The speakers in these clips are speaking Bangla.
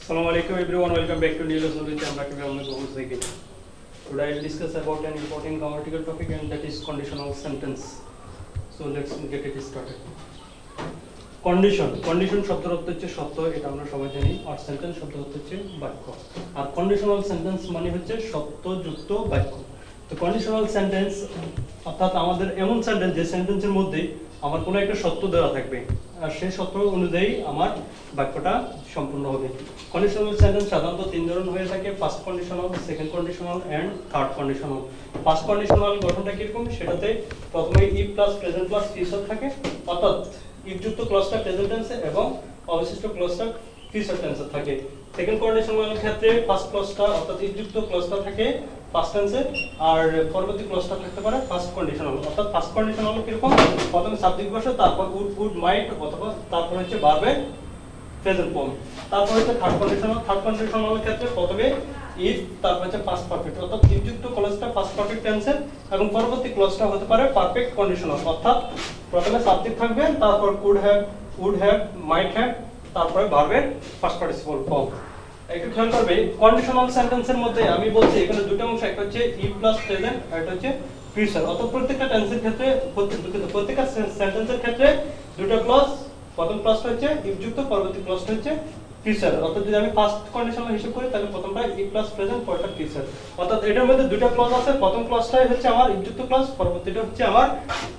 Assalamu alaikum everyone, welcome back to new lesson with Amraki Mohammed Bahuz again. Today I will discuss about an important grammatical topic and that is conditional sentence. So let's get it started. Condition শব্দের অর্থ হচ্ছে সত্য, এটা আমরা সবাই জানি, আর সেন্টেন্স শব্দের অর্থ হচ্ছে বাক্য। আর কন্ডিশনাল সেন্টেন্স মানে হচ্ছে শর্তযুক্ত বাক্য। তো কন্ডিশনাল সেন্টেন্স অর্থাৎ আমাদের এমন সেন্টেন্স যে সেন্টেন্সের মধ্যে আমার কোনো একটা সত্য দেওয়া থাকবে আর সেই সত্য অনুযায়ী আমার বাক্যটা সম্পূর্ণ হবে। কন্ডিশনাল সেন্টেন্স সাধারণত তিন ধরনের হয়ে থাকে: first conditional, second conditional and third conditional. First conditional গঠনটা কিরকম, সেটাতে প্রথমে if plus present plus future থাকে, অর্থাৎ ইফ যুক্ত ক্লজটা প্রেজেন্ট টেন্সে এবং অবশিষ্ট ক্লজটা ফিউচার টেন্সে থাকে। সেকেন্ড কন্ডিশনালের ক্ষেত্রে ফার্স্ট ক্লজটা অর্থাৎ ইফ যুক্ত ক্লজটা থাকে ফার্স্ট টেন্সে আর পরবর্তী ক্লজটা থাকতে পারে ফার্স্ট কন্ডিশনাল। অর্থাৎ ফার্স্ট কন্ডিশনাল কিরকম, প্রথমে সাবজেক্ট বসে, তারপর উড মাইট অথবা তারপর হচ্ছে ভার্বের প্রেজেন্ট ফর্ম, তারপর হচ্ছে থার্ড কন্ডিশনাল। থার্ড কন্ডিশনালের ক্ষেত্রে প্রথমে ইফ, তারপর হচ্ছে পাস্ট পারফেক্ট, অর্থাৎ ইফ যুক্ত ক্লজটা পাস্ট পারফেক্ট টেন্সে এবং পরবর্তী ক্লজটা হতে পারে পারফেক্ট কন্ডিশনাল। অর্থাৎ প্রথমে সাবজেক্ট থাকবে, তারপর could have, would have, might have, তারপরে ভার্বের ফার্স্ট পার্টিসিপল ফর্ম। একটু খেয়াল করবে, কন্ডিশনাল সেন্টেন্সের মধ্যে আমি বলছি এখানে দুটো অংশ, একটা হচ্ছে ইফ প্লাস প্রেজেন্ট আর একটা হচ্ছে ফিউচার। অর্থাৎ প্রত্যেকটা টেন্সের ক্ষেত্রে প্রত্যেকটা সেন্টেন্সের ক্ষেত্রে দুটো ক্লজ, প্রথম ক্লজটা হচ্ছে ইফ যুক্ত, পরবর্তী ক্লজটা হচ্ছে ফিউচার। অর্থাৎ যদি আমি ফার্স্ট কন্ডিশনাল হিসাব করি তাহলে প্রথমটা ইফ প্লাস প্রেজেন্ট, পরেরটা ফিউচার। অর্থাৎ এটার মধ্যে দুটো ক্লজ আছে, প্রথম ক্লজটাই হচ্ছে আমার ইফ যুক্ত ক্লজ, পরবর্তীটা হচ্ছে আমার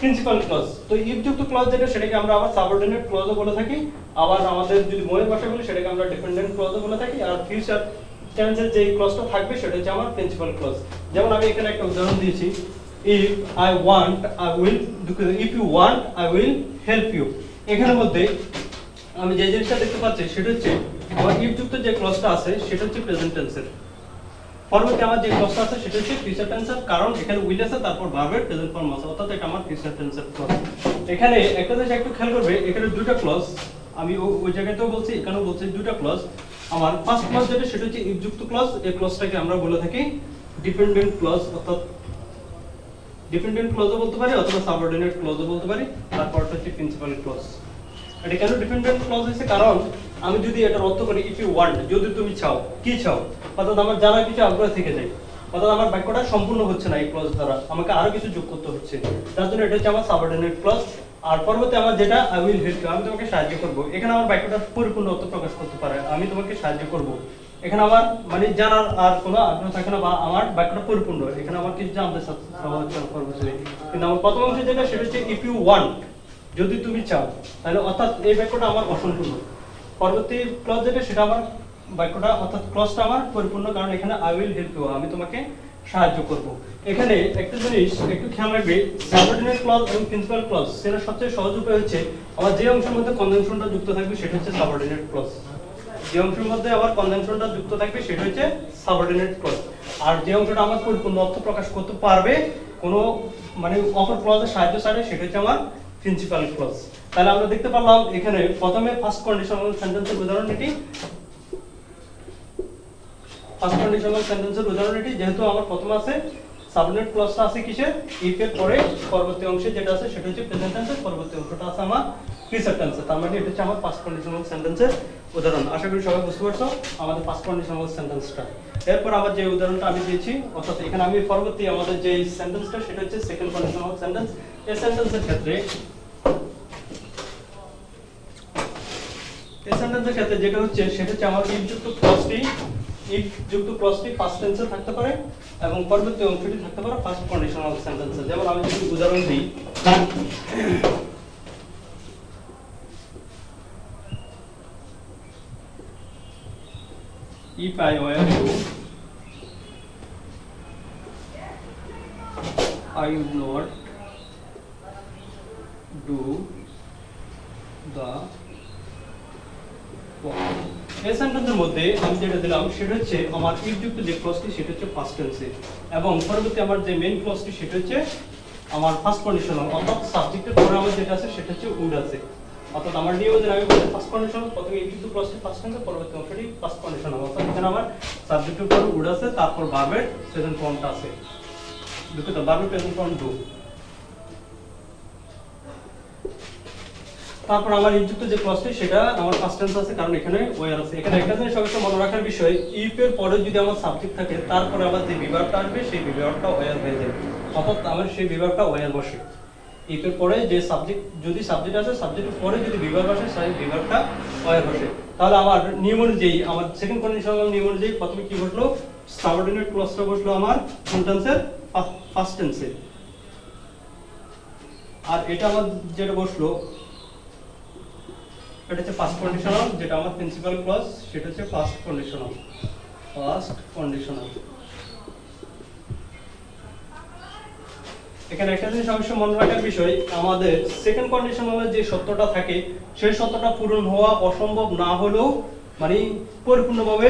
প্রিন্সিপাল ক্লজ। তো ইফ যুক্ত ক্লজ যেটা সেটাকে আমরা আবার সাবঅর্ডিনেট ক্লজও বলে থাকি, আবার আমাদের যদি মনের ভাষায় বলি সেটাকে আমরা ডিপেন্ডেন্ট ক্লজও বলে থাকি, আর ফিউচার টেন্সের যে ক্লজটা থাকবে সেটা হচ্ছে আমার প্রিন্সিপাল ক্লজ। যেমন আমি এখানে একটা উদাহরণ দিয়েছি, if I want I will, if you want I will help you. এখানের মধ্যে আমি যে জিনিসটা দেখতে পাচ্ছি সেটা হচ্ছে আমার ইফ যুক্ত যে ক্লজটা আছে সেটা হচ্ছে প্রেজেন্ট টেন্সের, পরবর্তী আমার যে ক্লজটা আছে সেটা হচ্ছে ফিউচার টেন্সের, কারণ এখানে উইল আছে তারপর ভার্বের প্রেজেন্ট ফর্ম আছে, অর্থাৎ এটা আমার ফিউচার টেন্সের ক্লজ। এখানে একটা জিনিস একটু খেয়াল করবে, এখানে দুটো ক্লজ, আমি ওই জায়গাতেও বলছি এখানেও বলছি দুটো ক্লজ। আমার ফার্স্ট ক্লজ যেটা সেটা হচ্ছে ইফ যুক্ত ক্লজ, এই ক্লজটাকে আমরা বলে থাকি ডিপেন্ডেন্ট ক্লজ, অর্থাৎ ডিপেন্ডেন্ট ক্লজও বলতে পারি অথবা সাবঅর্ডিনেট ক্লজও বলতে পারি, তারপরটা হচ্ছে প্রিন্সিপাল ক্লজ। এটা কেন ডিপেন্ডেন্ট ক্লজ হয়েছে, কারণ আমি যদি এটার অর্থ করি ইফ ইউ ওয়ান্ট, যদি তুমি চাও, কি চাও, অর্থাৎ আমার জানা কিছু আগ্রহ থেকে যায়, অর্থাৎ আমার বাক্যটা সম্পূর্ণ হচ্ছে না এই ক্লজ দ্বারা, আমাকে আরো কিছু যোগ করতে হচ্ছে, তার জন্য এটা হচ্ছে আমার সাবঅর্ডিনেট ক্লজ। আর পরবর্তী আমার যেটা আই উইল হেল্প ইউ, আমি তোমাকে সাহায্য করব, এখানে আমার বাক্যটা পরিপূর্ণ অর্থ প্রকাশ করতে পারে, আমি তোমাকে সাহায্য করব। এখানে আমার মানে জানার আর কোনো আগ্রহ থাকে না, বা আমার বাক্যটা পরিপূর্ণ, এখানে আমার কিছু জানতে চাচ্ছি। কিন্তু আমার প্রথম অংশ যেটা সেটা হচ্ছে ইফ ইউ ওয়ান্ট, যদি তুমি চাও, তাহলে অর্থাৎ এই বাক্যটা আমার অসম্পূর্ণ। পরবর্তী ক্লজ যেটা সেটা আমার বাক্যটা অর্থাৎ ক্লজটা আমার পরিপূর্ণ, কারণ এখানে আই উইল হেল্প ইউ, আমি তোমাকে সাহায্য করব। এখানে একটা জিনিস একটু খেয়াল রাখবে, সাবঅর্ডিনেট ক্লজ এবং প্রিন্সিপাল ক্লজ সেটা সবচেয়ে সহজ উপায় হচ্ছে আমার যে অংশের মধ্যে কনজাংশনটা যুক্ত থাকবে সেটা হচ্ছে সাবঅর্ডিনেট ক্লজ, যে অংশের মধ্যে আমার কনজাংশনটা যুক্ত থাকবে সেটা হচ্ছে সাবঅর্ডিনেট ক্লজ। আর যে অংশটা আমার পরিপূর্ণ অর্থ প্রকাশ করতে পারবে কোনো মানে অপর ক্লজের সাহায্য ছাড়া সেটা হচ্ছে আমার প্রিন্সিপাল ক্লজ। তাহলে আমরা দেখতে পারলাম এখানে প্রথমে ফার্স্ট কন্ডিশনাল সেন্টেন্সের উদাহরণ এটি, ফার্স্ট কন্ডিশনাল সেন্টেন্সের উদাহরণ এটি, যেহেতু আমার প্রথমে আছে সাবঅর্ডিনেট ক্লজটা আছে কিসের, ইফ এর পরে পরবর্তী অংশে যেটা আছে সেটা হচ্ছে প্রেজেন্ট টেন্সের, পরবর্তী অংশটা আছে আমার ফিউচার টেন্সে, তার মানে এটা হচ্ছে আমার ফার্স্ট কন্ডিশনাল সেন্টেন্সের উদাহরণ। আশা করি সবাই বুঝতে পারছো আমাদের ফার্স্ট কন্ডিশনাল সেন্টেন্সটা। এরপর আবার যে উদাহরণটা আমি দিয়েছি, অর্থাৎ এখানে আমি পরবর্তী আমাদের যে সেন্টেন্সটা সেটা হচ্ছে সেকেন্ড কন্ডিশনাল সেন্টেন্স। এই সেন্টেন্সের ক্ষেত্রে যেটা হচ্ছে সেটা হচ্ছে আমার ইফ যুক্ত ক্লজটি ফার্স্ট টেন্সে থাকতে পারে এবং পরবর্তী অংশটি থাকতে পারে ফার্স্ট কন্ডিশনাল সেন্টেন্সে। যেমন আমি যদি উদাহরণ দিই, if I were you, I would not do the এই সেন্টেন্সের মধ্যে আমি যেটা দিলাম সেটা হচ্ছে আমার ইফ যুক্ত যে ক্লজটি সেটা হচ্ছে ফার্স্ট টেন্সে এবং পরবর্তী আমার যে মেইন ক্লজটি সেটা হচ্ছে আমার ফার্স্ট কন্ডিশনাল, অর্থাৎ সাবজেক্টের পরে আমার যেটা আছে সেটা হচ্ছে উড আছে। অর্থাৎ আমার নিয়ম অনুযায়ী আমি বলছি ফার্স্ট কন্ডিশনাল, প্রথমে ইফ যুক্ত ক্লজটি ফার্স্ট টেন্সে, পরবর্তী অংশটি ফার্স্ট কন্ডিশনাল, অর্থাৎ এখানে আমার সাবজেক্টের পরে উড আছে, তারপর ভার্বের প্রেজেন্ট ফর্মটা আছে, দুঃখিত ভার্বের প্রেজেন্ট ফর্ম ডু। তারপর আমার ইফযুক্ত যে ক্লজটি সেটা আমার ফার্স্ট টেন্স আছে, কারণ এখানে ওয়্যার আছে। এখানে একটা জিনিস অবশ্যই মনে রাখার বিষয়, ইফ এর পরে যদি আমার সাবজেক্ট থাকে তারপরে আবার যে বিভাগটা আসবে সেই বিভাগটা ওয়্যার হয়ে যাবে, অর্থাৎ আমার সেই বিভাগটা ওয়্যার বসে। ইফ এর পরে যে সাবজেক্ট, যদি সাবজেক্ট আছে সাবজেক্টের পরে যদি বিভাগ আসে সেই বিভাগটা ওয়্যার বসে। তাহলে আমার নিয়ম অনুযায়ী, আমার সেকেন্ড কন্ডিশনাল নিয়ম অনুযায়ী প্রথমে কি বসলো, সাবঅর্ডিনেট ক্লজটা বসলো আমার সেন্টেন্সের ফার্স্ট টেন্সে। আর এটা আমার যেটা বসলো এটা হচ্ছে ফার্স্ট কন্ডিশনাল, যেটা আমার প্রিন্সিপাল ক্লজ সেটা হচ্ছে ফার্স্ট কন্ডিশনাল। এখানে একটা জিনিস অবশ্যই মনে রাখার বিষয়, আমাদের সেকেন্ড কন্ডিশনালে যে সত্যটা থাকে সেই সত্যটা পূরণ হওয়া অসম্ভব না হলেও, মানে পরিপূর্ণভাবে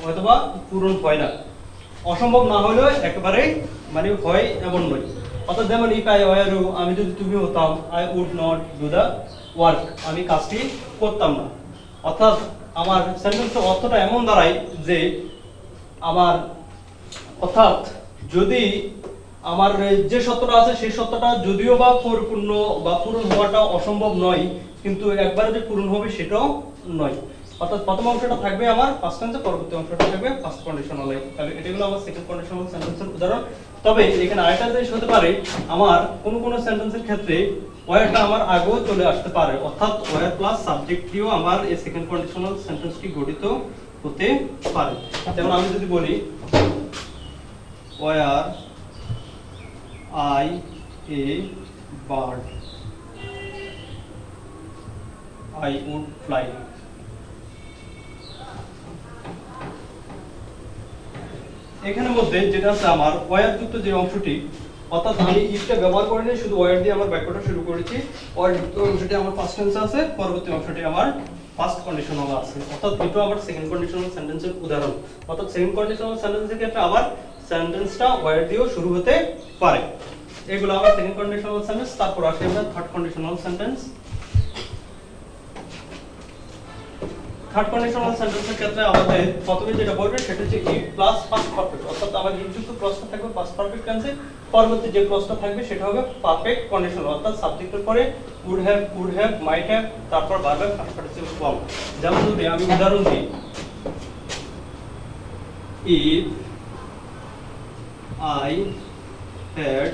হয়তোবা পূরণ হয় না, অসম্ভব না হলেও একেবারে মানে হয় এমন নয়। অর্থাৎ যেমন ইফ আই ওয়্যার ইউ, আমি যদি তুমি হতাম, I would not do the work, আমি কাজটি করতাম না। অর্থাৎ আমার সেন্টেন্সের অর্থটা এমন দাঁড়ায় যে আমার, অর্থাৎ যদি আমার যে সত্যটা আছে সেই সত্যটা যদিও বা পরিপূর্ণ বা পূরণ হওয়াটা অসম্ভব নয়, কিন্তু একবারে যে পূরণ হবে সেটাও নয়। অর্থাৎ প্রথম অংশটা থাকবে আমার ফার্স্ট টেন্সে, পরবর্তী অংশটা থাকবে ফার্স্ট কন্ডিশনালে। তাহলে এটাগুলো আমার সেকেন্ড কন্ডিশনাল সেন্টেন্সের উদাহরণ। তবে এখানে আরেকটা জিনিস হতে পারে, আমার কোন সেন্টেন্সের ক্ষেত্রে ওয়্যারটা আমার আগেও চলে আসতে পারে, অর্থাৎ ওয়্যার প্লাস সাবজেক্ট দিয়েও আমার এই সেকেন্ড কন্ডিশনাল সেন্টেন্সটি গঠিত হতে পারে। যেমন আমি যদি বলি wire I a bird, I would fly. এখানের মধ্যে যেটা আছে আমার ওয়্যার যুক্ত যে অংশটি, অর্থাৎ আমি ইফটা ব্যবহার করিনি, শুধু ওয়্যার দিয়ে আমার বাক্যটা শুরু করেছি। ওয়্যার যুক্ত অংশটি আমার ফার্স্ট টেন্স আছে, পরবর্তী অংশটি আমার ফার্স্ট কন্ডিশনাল আছে, অর্থাৎ এটা আমার সেকেন্ড কন্ডিশনাল সেন্টেন্সের উদাহরণ। অর্থাৎ সেকেন্ড কন্ডিশনাল সেন্টেন্সের ক্ষেত্রে আবার সেন্টেন্সটা ওয়্যার দিয়েও শুরু হতে পারে। এগুলো আবার সেকেন্ড কন্ডিশনাল সেন্টেন্স। তারপর আসে আমরা third conditional sentence. Third conditional সেন্টেন্সের ক্ষেত্রে আমাদের প্রথমে যেটা বলবে সেটা হচ্ছে ইফ প্লাস পাস্ট পারফেক্ট, অর্থাৎ আমার ইফ যুক্ত ক্লজটা থাকবে পাস্ট পারফেক্ট টেন্সে, পরবর্তী যে ক্লজটা থাকবে সেটা হবে পারফেক্ট কন্ডিশনাল, অর্থাৎ সাবজেক্টের পরে উড হ্যাভ, মাইট হ্যাভ, তারপর ভার্বের ফার্স্ট পার্টিসিপল ফর্ম। যেমন যদি আমি উদাহরণ দিই, if I had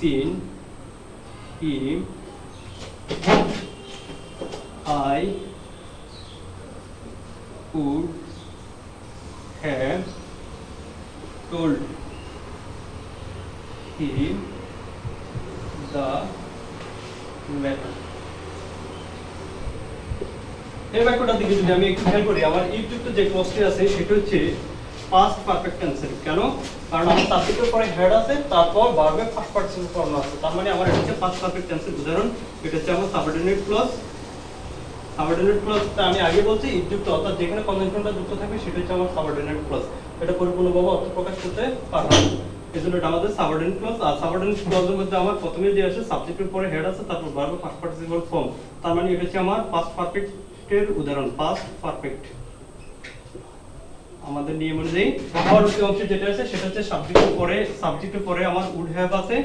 seen him, I would have told him the matter. এই বাক্যটার দিকে যদি আমি একটু খেয়াল করি, আমার ইফ যুক্ত যে ক্লজটি আছে সেটা হচ্ছে পাস্ট পারফেক্ট টেন্সের। কেন? কারণ আমার সাবজেক্টের পরে হেড আছে, তারপর ভার্বের ফার্স্ট পার্টিসিপল ফর্ম আছে। তার মানে আমার এটা হচ্ছে পাস্ট পারফেক্ট টেন্সের উদাহরণ। এটা হচ্ছে আমার সাবঅর্ডিনেট ক্লজ। সাবঅর্ডিনেট ক্লজটা আমি আগে বলছি ইফ যুক্ত, অর্থাৎ যেখানে কনজাংশনটা যুক্ত থাকবে সেটা হচ্ছে আমার সাবঅর্ডিনেট ক্লজ। এটা পরিপূর্ণভাবে অর্থ প্রকাশ করতে পারবে না, এজন্য এটা আমাদের সাবঅর্ডিনেট ক্লজ। আর সাবঅর্ডিনেট ক্লজের মধ্যে আমার প্রথমে যে আসে সাবজেক্টের পরে হেড আছে, তারপর ভার্বের ফার্স্ট পার্টিসিপল ফর্ম। তার মানে এটা হচ্ছে আমার পাস্ট পারফেক্টের উদাহরণ, পাস্ট পারফেক্ট। আমাদের নিয়ম অনুযায়ী পরবর্তী অংশে যেটা আছে সেটা হচ্ছে সাবজেক্টের পরে আমার উড হ্যাভ আছে,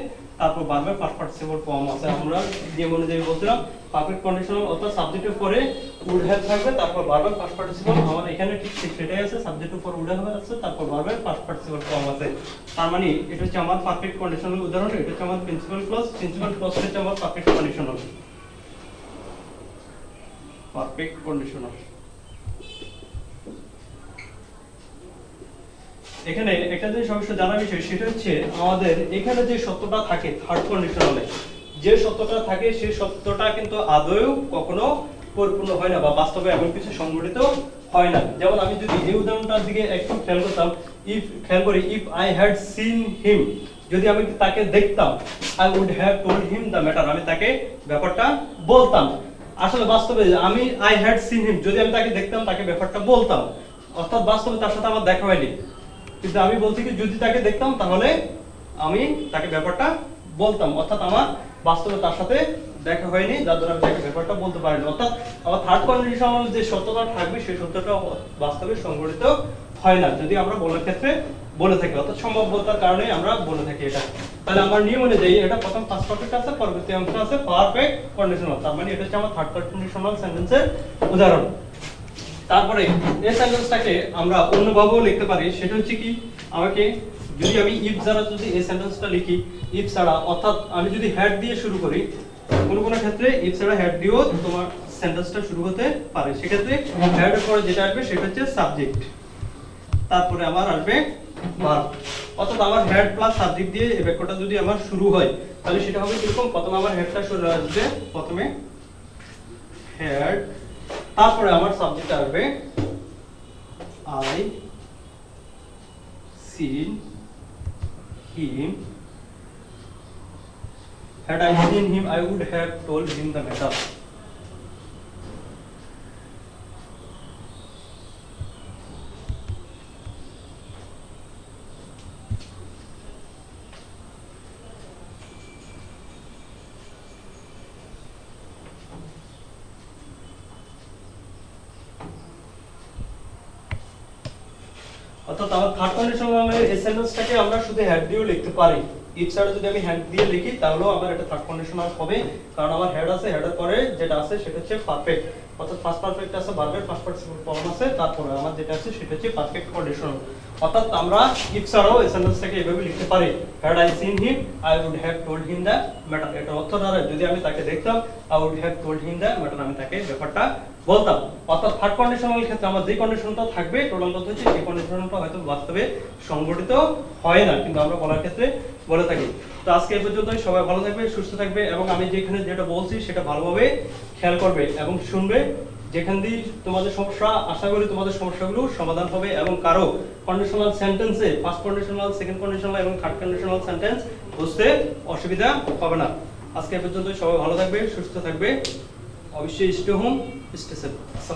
তারপর ভার্বের ফার্স্ট পার্টিসিপল ফর্ম আছে। আমরা নিয়ম অনুযায়ী বলছিলাম পারফেক্ট কন্ডিশনাল, অর্থাৎ সাবজেক্টের পরে উড হ্যাভ থাকবে, তারপর ভার্বের ফার্স্ট পার্টিসিপল। আমার এখানে ঠিক সেটাই আছে, সাবজেক্টের পর উড হ্যাভ আছে, তারপর ভার্বের ফার্স্ট পার্টিসিপল ফর্ম আছে। তার মানে এটা হচ্ছে আমার পারফেক্ট কন্ডিশনাল উদাহরণ। এটা হচ্ছে আমার প্রিন্সিপাল ক্লজ। প্রিন্সিপাল ক্লজ হচ্ছে আমার পারফেক্ট কন্ডিশনাল। Perfect conditional. এখানে একটা জিনিস অবশ্যই জানার বিষয়, সেটা হচ্ছে আমাদের এখানে যে সত্যটা থাকে থার্ড কন্ডিশনালে, যে সত্যটা থাকে সেই সত্যটা কিন্তু আদৌ কখনো পরিপূর্ণ হয় না, বা বাস্তবে এমন কিছু সংঘটিত হয় না। যেমন আমি যদি এই উদাহরণটার দিকে একটু খেয়াল করতাম, if I had seen him, যদি আমি তাকে দেখতাম, I would have told him the matter, আমি তাকে ব্যাপারটা বলতাম। আসলে বাস্তবে আমি আই হ্যাড সিন হিম, যদি আমি তাকে দেখতাম তাকে ব্যাপারটা বলতাম, অর্থাৎ বাস্তবে তার সাথে আমার দেখা হয়নি, কিন্তু আমি বলছি কি যদি তাকে দেখতাম তাহলে আমি তাকে ব্যাপারটা বলতাম, অর্থাৎ আমার বাস্তবে তার সাথে দেখা হয়নি, যার দ্বারা আমি তাকে ব্যাপারটা বলতে পারিনি। অর্থাৎ আমার থার্ড কন্ডিশনাল যে সত্যটা থাকবে সেই সত্যটা বাস্তবে সংঘটিত হয় না যদি আমরা বলার ক্ষেত্রে বলে থাকি, অর্থাৎ সম্ভাব্যতার কারণে আমরা বলে থাকি এটা। তাহলে আমার নিয়ম অনুযায়ী এটা প্রথম ফার্স্ট পারফেক্ট আছে, পরবর্তী অংশ আছে পারফেক্ট কন্ডিশনাল, তার মানে এটা হচ্ছে আমার থার্ড কন্ডিশনাল সেন্টেন্সের উদাহরণ। তারপরে এই সেন্টেন্সটাকে আমরা অন্যভাবেও লিখতে পারি, সেটা হচ্ছে কি, আমাকে যদি আমি ইফ ছাড়া যদি এই সেন্টেন্সটা লিখি, ইফ ছাড়া অর্থাৎ আমি যদি হেড দিয়ে শুরু করি, কোন কোন ক্ষেত্রে ইফ ছাড়া হেড দিয়েও তোমার সেন্টেন্সটা শুরু হতে পারে, সেক্ষেত্রে হেড এর পরে যেটা আসবে সেটা হচ্ছে সাবজেক্ট, তারপরে আমার আসবে ভার্ব। অর্থাৎ আমার হেড প্লাস সাবজেক্ট দিয়ে এই বাক্যটা যদি আমার শুরু হয় তাহলে সেটা হবে কিরকম, প্রথমে আমার হেডটা শুরু আসবে, প্রথমে হেড, তারপরে আমার সাবজেক্ট আসবে I seen him, had I seen him I would have told him the matter. অর্থাৎ আমার থার্ড কন্ডিশনালের এই সেন্টেন্সটাকে আমরা শুধু হেড দিয়েও লিখতে পারি। ইফ ছাড়া যদি আমি হেড দিয়ে লিখি তাহলেও আমার এটা থার্ড কন্ডিশনাল হবে, কারণ আমার হেড আছে, হেডের পরে যেটা আছে সেটা হচ্ছে পারফেক্ট, অর্থাৎ ফার্স্ট পারফেক্ট আছে, ভার্বের ফার্স্ট পার্টিসিপল ফর্ম আছে, তারপরে আমার যেটা আছে সেটা হচ্ছে পারফেক্ট কন্ডিশনাল। অর্থাৎ আমরা ইফ ছাড়াও এই সেন্টেন্সটাকে এভাবে লিখতে পারি, had I seen him I would have told him the matter. এটা অর্থ দাঁড়ায় যদি আমি তাকে দেখতাম I would have told him the matter, আমি তাকে ব্যাপারটা বলতাম। অর্থাৎ থার্ড কন্ডিশনাল ক্ষেত্রে আমার যে কন্ডিশনটা থাকবে টোটাল কথা হচ্ছে সেই কন্ডিশনটা হয়তো বাস্তবে সংঘটিত হয় না, কিন্তু আমরা বলার ক্ষেত্রে বলে থাকি। তো আজকে এই পর্যন্তই, সবাই ভালো থাকবে, সুস্থ থাকবে, এবং আমি যেখানে যেটা বলছি সেটা ভালোভাবে খেয়াল করবে এবং শুনবে। যেখান দিয়ে তোমাদের সমস্যা, আশা করি তোমাদের সমস্যাগুলো সমাধান হবে, এবং কারো কন্ডিশনাল সেন্টেন্সে ফার্স্ট কন্ডিশনাল, সেকেন্ড কন্ডিশনাল এবং থার্ড কন্ডিশনাল সেন্টেন্স বুঝতে অসুবিধা হবে না। আজকে এই পর্যন্তই, সবাই ভালো থাকবে, সুস্থ থাকবে, অবশ্যই স্টে হোম, স্টে সেফ।